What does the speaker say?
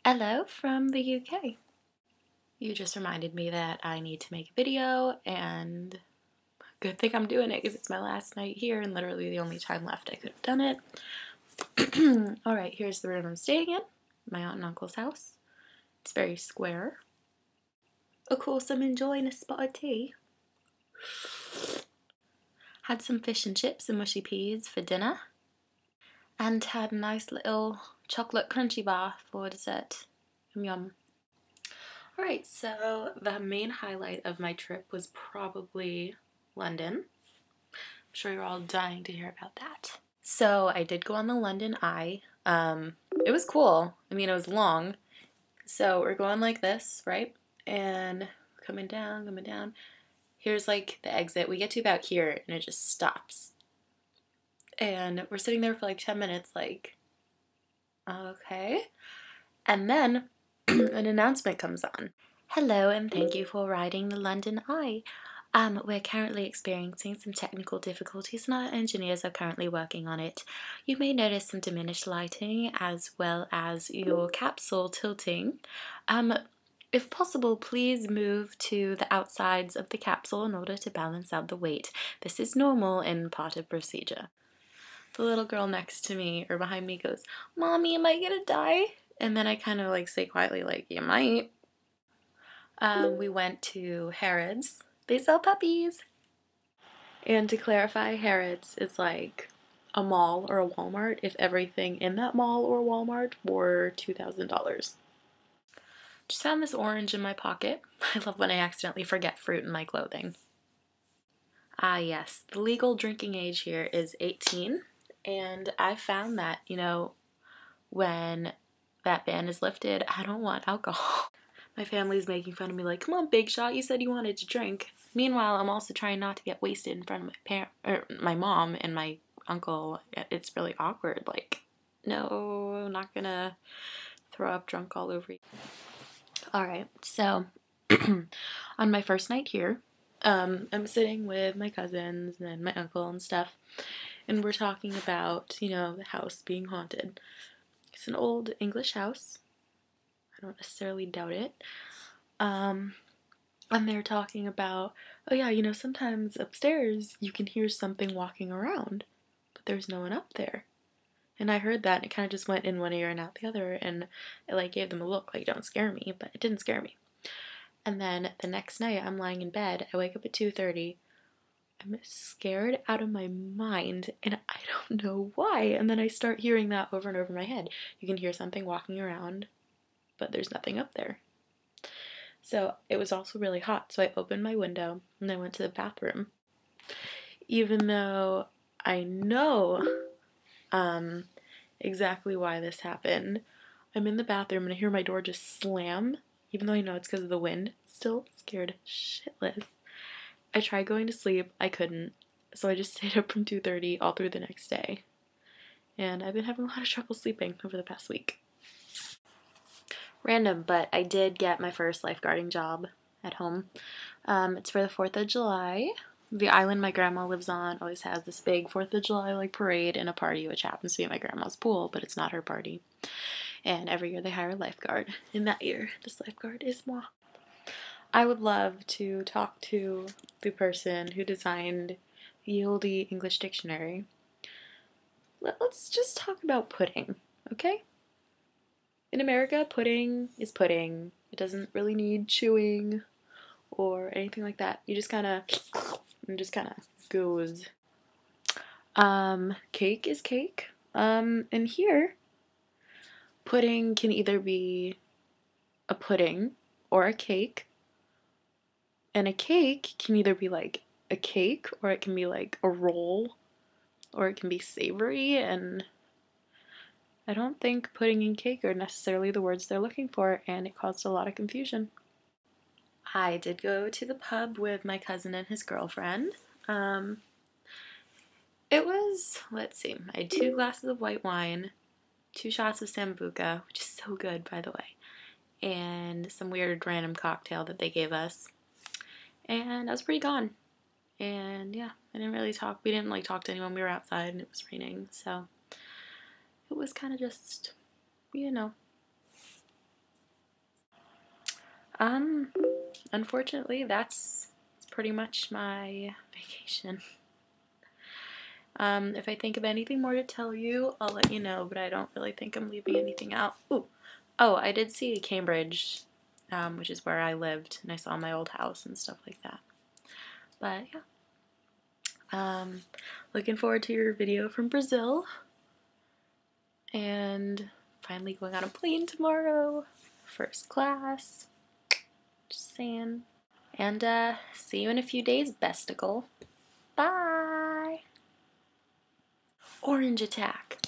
Hello from the UK. You just reminded me that I need to make a video, and good thing I'm doing it because it's my last night here and literally the only time left I could have done it. Alright, here's the room I'm staying in, my aunt and uncle's house. It's very square. Of course, I'm enjoying a spot of tea. Had some fish and chips and mushy peas for dinner, and had a nice little chocolate crunchy bar for dessert. Yum yum. Alright, so the main highlight of my trip was probably London. I'm sure you're all dying to hear about that. So I did go on the London Eye. It was cool. I mean, it was long. So we're going like this, right? And coming down, coming down. Here's like the exit. We get to about here and it just stops. And we're sitting there for like 10 minutes like, okay. And then an announcement comes on. Hello and thank you for riding the London Eye. We're currently experiencing some technical difficulties and our engineers are currently working on it. You may notice some diminished lighting as well as your capsule tilting. If possible, please move to the outsides of the capsule in order to balance out the weight. This is normal and part of procedure. The little girl next to me or behind me goes, "Mommy, am I gonna die?" And then I kind of like say quietly like, "You might." We went to Harrods. They sell puppies. And to clarify, Harrods is like a mall or a Walmart if everything in that mall or Walmart were $2,000. Just found this orange in my pocket. I love when I accidentally forget fruit in my clothing. Ah yes, the legal drinking age here is 18, and I found that, when that ban is lifted, I don't want alcohol. My family's making fun of me like, "Come on, big shot, you said you wanted to drink." Meanwhile, I'm also trying not to get wasted in front of my mom and my uncle. It's really awkward. Like, no, I'm not gonna throw up drunk all over you. Alright, so on my first night here, I'm sitting with my cousins and my uncle and stuff, and we're talking about, the house being haunted. It's an old English house. I don't necessarily doubt it. And they're talking about, oh yeah, sometimes upstairs you can hear something walking around, but there's no one up there. And I heard that and it kind of just went in one ear and out the other, and it like gave them a look like, "Don't scare me," but it didn't scare me. And then the next night I'm lying in bed, I wake up at 2:30, I'm scared out of my mind and I don't know why. And then I start hearing that over and over in my head. You can hear something walking around, but there's nothing up there. So it was also really hot, so I opened my window and I went to the bathroom. Even though I know exactly why this happened, I'm in the bathroom and I hear my door just slam, even though I know it's because of the wind. Still scared shitless. I tried going to sleep, I couldn't, so I just stayed up from 2:30 all through the next day. And I've been having a lot of trouble sleeping over the past week. Random, but I did get my first lifeguarding job at home. It's for the 4th of July. The island my grandma lives on always has this big 4th of July like parade and a party, which happens to be at my grandma's pool, but it's not her party. And every year they hire a lifeguard. And that year, this lifeguard is moi. I would love to talk to the person who designed the oldie English dictionary. Let's just talk about pudding, okay? In America, pudding is pudding. It doesn't really need chewing or anything like that. You just kind of goes. Cake is cake. And here, pudding can either be a pudding or a cake. And a cake can either be like a cake or it can be like a roll or it can be savory, and I don't think pudding and cake are necessarily the words they're looking for, and it caused a lot of confusion. I did go to the pub with my cousin and his girlfriend. It was, let's see, I had 2 glasses of white wine, 2 shots of Sambuca, which is so good, by the way, and some weird random cocktail that they gave us. And I was pretty gone. And yeah, I didn't really talk. We didn't like talk to anyone. We were outside and it was raining, so it was kind of just, Unfortunately, that's pretty much my vacation. If I think of anything more to tell you, I'll let you know, but I don't really think I'm leaving anything out. Ooh. Oh, I did see Cambridge, which is where I lived, and I saw my old house and stuff like that. But yeah. Looking forward to your video from Brazil. And finally going on a plane tomorrow. First class. Just saying. And see you in a few days, besticle. Bye! Orange attack.